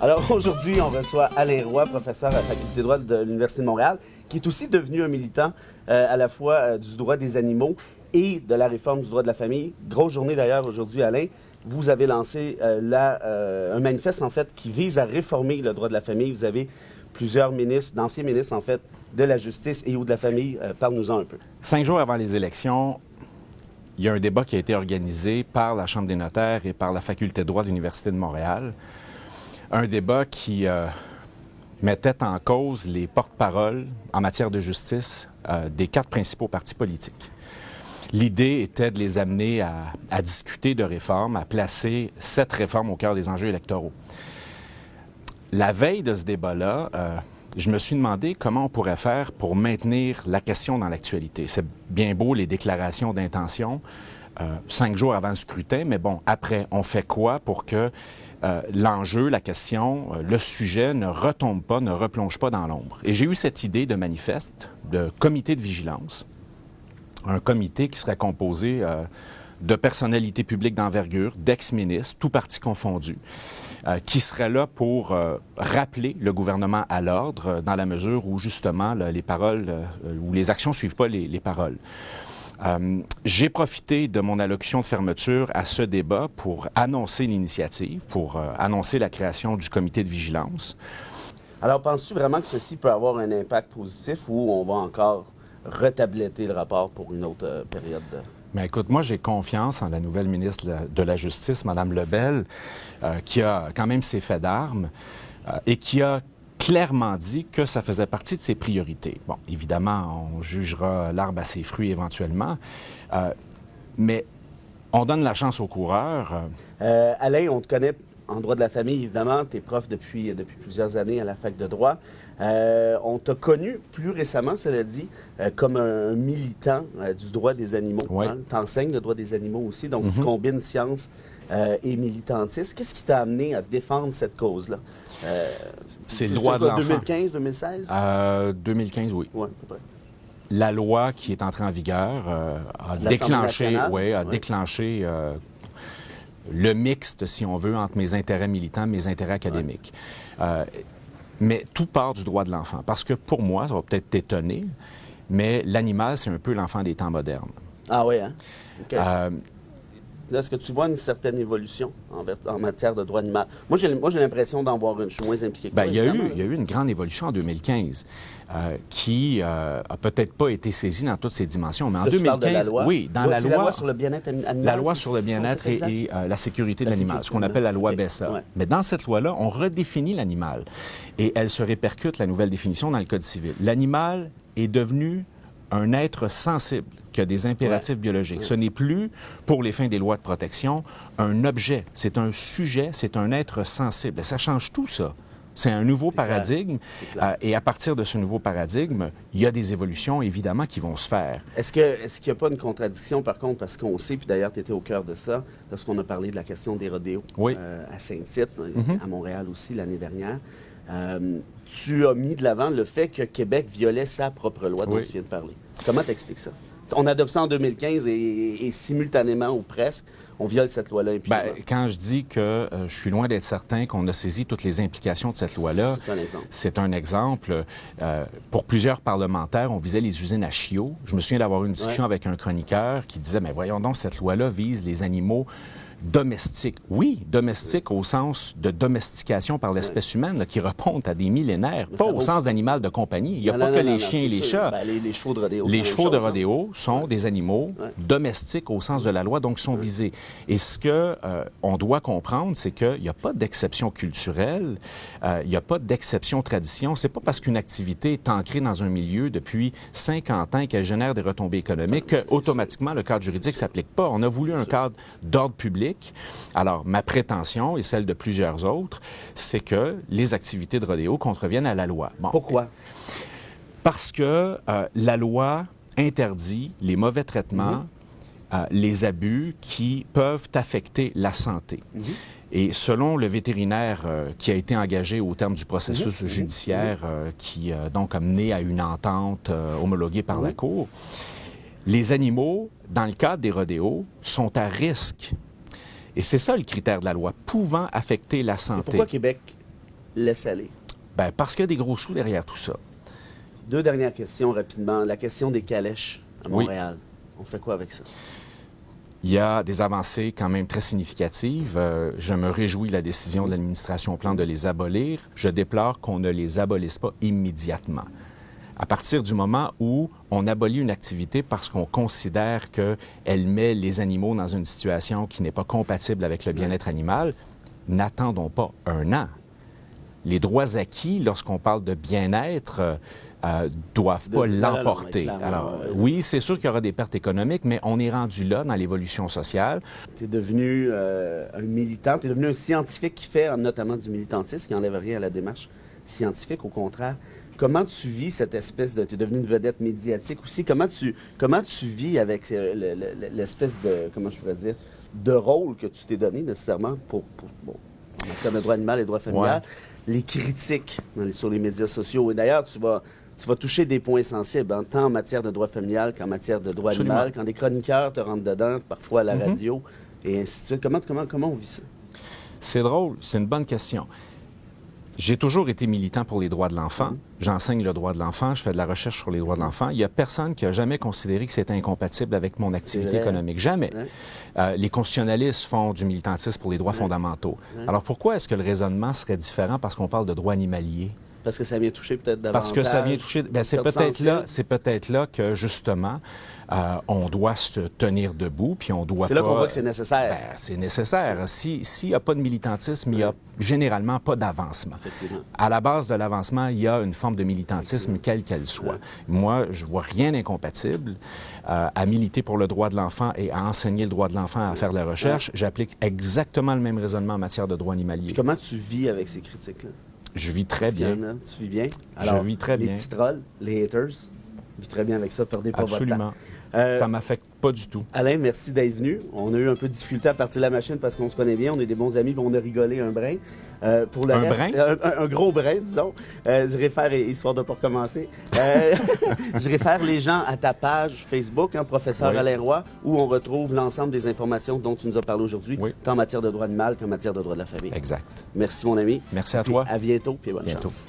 Alors aujourd'hui, on reçoit Alain Roy, professeur à la Faculté de droit de l'Université de Montréal, qui est aussi devenu un militant à la fois du droit des animaux et de la réforme du droit de la famille. Grosse journée d'ailleurs aujourd'hui, Alain. Vous avez lancé un manifeste en fait qui vise à réformer le droit de la famille. Vous avez plusieurs ministres, d'anciens ministres en fait, de la justice et ou de la famille. Parle-nous-en un peu. 5 jours avant les élections, il y a un débat qui a été organisé par la Chambre des notaires et par la Faculté de droit de l'Université de Montréal. Un débat qui mettait en cause les porte-paroles en matière de justice des 4 principaux partis politiques. L'idée était de les amener à discuter de réformes, à placer cette réforme au cœur des enjeux électoraux. La veille de ce débat-là, je me suis demandé comment on pourrait faire pour maintenir la question dans l'actualité. C'est bien beau les déclarations d'intention 5 jours avant le scrutin, mais bon, après, on fait quoi pour que l'enjeu, la question, le sujet ne retombe pas, ne replonge pas dans l'ombre? Et j'ai eu cette idée de manifeste, de comité de vigilance, un comité qui serait composé de personnalités publiques d'envergure, d'ex-ministres, tous partis confondus, qui serait là pour rappeler le gouvernement à l'ordre dans la mesure où, justement, les paroles, où les actions ne suivent pas les paroles. J'ai profité de mon allocution de fermeture à ce débat pour annoncer l'initiative, pour annoncer la création du comité de vigilance. Alors, penses-tu vraiment que ceci peut avoir un impact positif ou on va encore retabletter le rapport pour une autre période de... Bien, écoute, moi, j'ai confiance en la nouvelle ministre de la Justice, Mme Lebel, qui a quand même ses faits d'armes et qui a clairement dit que ça faisait partie de ses priorités. Bon, évidemment, on jugera l'arbre à ses fruits éventuellement, mais on donne la chance aux coureurs. Alain, on te connaît en droit de la famille, évidemment. Tu es prof depuis plusieurs années à la Fac de droit. On t'a connu plus récemment, cela dit, comme un militant du droit des animaux. Oui. Hein? Tu enseignes le droit des animaux aussi, donc tu combines science et militantisme. Qu'est-ce qui t'a amené à défendre cette cause-là? C'est le droit de l'enfant. 2015, 2016? 2015, oui. Oui, à peu près. La loi qui est entrée en vigueur a déclenché le mixte, si on veut, entre mes intérêts militants et mes intérêts académiques. Mais tout part du droit de l'enfant. Parce que pour moi, ça va peut-être t'étonner, mais l'animal, c'est un peu l'enfant des temps modernes. Ah oui, hein? OK. Là, est-ce que tu vois une certaine évolution en matière de droit animal? Moi, j'ai l'impression d'en voir une. Je suis moins impliqué que toi, il y a eu une grande évolution en 2015 qui a peut-être pas été saisie dans toutes ses dimensions, mais en 2015, de la loi? oui, dans la loi sur le bien-être animal. La loi sur le bien-être et la sécurité de l'animal, ce qu'on appelle la loi BESA. Ouais. Mais dans cette loi-là, on redéfinit l'animal et elle se répercute, la nouvelle définition, dans le Code civil. L'animal est devenu un être sensible qui a des impératifs biologiques. Ce n'est plus, pour les fins des lois de protection, un objet. C'est un sujet, c'est un être sensible. Ça change tout, ça. C'est un nouveau paradigme. Et à partir de ce nouveau paradigme, il y a des évolutions, évidemment, qui vont se faire. Est-ce qu'il n'y a pas une contradiction, par contre, parce qu'on sait, puis d'ailleurs, tu étais au cœur de ça, lorsqu'on a parlé de la question des rodéos à Saint-Tite, à Montréal aussi, l'année dernière. Tu as mis de l'avant le fait que Québec violait sa propre loi dont tu viens de parler. Comment tu expliques ça? On adopte ça en 2015 et simultanément, ou presque, on viole cette loi-là impunément. Quand je dis que je suis loin d'être certain qu'on a saisi toutes les implications de cette loi-là, c'est un exemple. Pour plusieurs parlementaires, on visait les usines à chiots. Je me souviens d'avoir eu une discussion avec un chroniqueur qui disait, mais voyons donc, cette loi-là vise les animaux domestiques. Oui, domestiques au sens de domestication par l'espèce humaine, là, qui remonte à des millénaires, pas au sens d'animal de compagnie. Il n'y a pas que les chiens et les chats. Les chevaux de rodéo. Les chevaux de rodéo sont des animaux domestiques au sens de la loi, donc sont visés. Et ce que on doit comprendre, c'est qu'il n'y a pas d'exception culturelle, il n'y a pas d'exception tradition. C'est pas parce qu'une activité est ancrée dans un milieu depuis 50 ans et qu'elle génère des retombées économiques qu'automatiquement le cadre juridique ne s'applique pas. On a voulu un cadre d'ordre public. Alors, ma prétention et celle de plusieurs autres, c'est que les activités de rodéo contreviennent à la loi. Bon. Pourquoi? Parce que la loi interdit les mauvais traitements, les abus qui peuvent affecter la santé. Et selon le vétérinaire qui a été engagé au terme du processus judiciaire qui donc a mené à une entente homologuée par la Cour, les animaux, dans le cadre des rodéos, sont à risque. Et c'est ça le critère de la loi, pouvant affecter la santé. Et pourquoi Québec laisse aller? Bien, parce qu'il y a des gros sous derrière tout ça. 2 dernières questions rapidement. La question des calèches à Montréal. On fait quoi avec ça? Il y a des avancées quand même très significatives. Je me réjouis de la décision de l'administration Plante de les abolir. Je déplore qu'on ne les abolisse pas immédiatement. À partir du moment où on abolit une activité parce qu'on considère qu'elle met les animaux dans une situation qui n'est pas compatible avec le bien-être animal, n'attendons pas 1 an. Les droits acquis, lorsqu'on parle de bien-être, doivent pas l'emporter. Alors, oui, c'est sûr qu'il y aura des pertes économiques, mais on est rendu là dans l'évolution sociale. Tu es devenu un militant, tu es devenu un scientifique qui fait notamment du militantisme, qui n'enlève rien à la démarche scientifique, au contraire. Comment tu vis cette espèce de... Tu es devenu une vedette médiatique aussi. Comment tu vis avec l'espèce de... Comment je pourrais dire? De rôle que tu t'es donné nécessairement pour en matière de droit animal et droit familial. Ouais. Les critiques sur les médias sociaux. Et d'ailleurs, tu vas toucher des points sensibles, hein, tant en matière de droit familial qu'en matière de droit animal, quand des chroniqueurs te rentrent dedans, parfois à la radio, et ainsi de suite. Comment on vit ça? C'est drôle, c'est une bonne question. J'ai toujours été militant pour les droits de l'enfant. J'enseigne le droit de l'enfant, je fais de la recherche sur les droits de l'enfant. Il n'y a personne qui a jamais considéré que c'était incompatible avec mon activité économique. Jamais. Les constitutionnalistes font du militantisme pour les droits fondamentaux. Alors pourquoi est-ce que le raisonnement serait différent parce qu'on parle de droits animaliers? Parce que ça vient toucher peut-être davantage. Parce que ça vient toucher... Bien, c'est peut-être là que, justement, on doit se tenir debout, puis on doit C'est là qu'on voit que c'est nécessaire. Bien, c'est nécessaire. S'il n'y a pas de militantisme, il n'y a généralement pas d'avancement. Effectivement. À la base de l'avancement, il y a une forme de militantisme, quelle qu'elle soit. Moi, je vois rien d'incompatible à militer pour le droit de l'enfant et à enseigner le droit de l'enfant, à faire de la recherche. J'applique exactement le même raisonnement en matière de droit animalier. Puis comment tu vis avec ces critiques-là? Je vis très bien. Tu vis bien? Alors, je vis très bien. Les petits trolls, les haters, je vis très bien avec ça, perdez pas votre temps. Absolument. Ça ne m'affecte pas du tout. Alain, merci d'être venu. On a eu un peu de difficulté à partir de la machine parce qu'on se connaît bien, on est des bons amis, mais on a rigolé un brin. Pour le reste, un gros brin, disons. Je réfère, histoire de ne pas recommencer, je réfère les gens à ta page Facebook, Professeur Alain Roy, où on retrouve l'ensemble des informations dont tu nous as parlé aujourd'hui, tant en matière de droit animal qu'en matière de droit de la famille. Exact. Merci, mon ami. Merci à toi. À bientôt, puis bonne chance.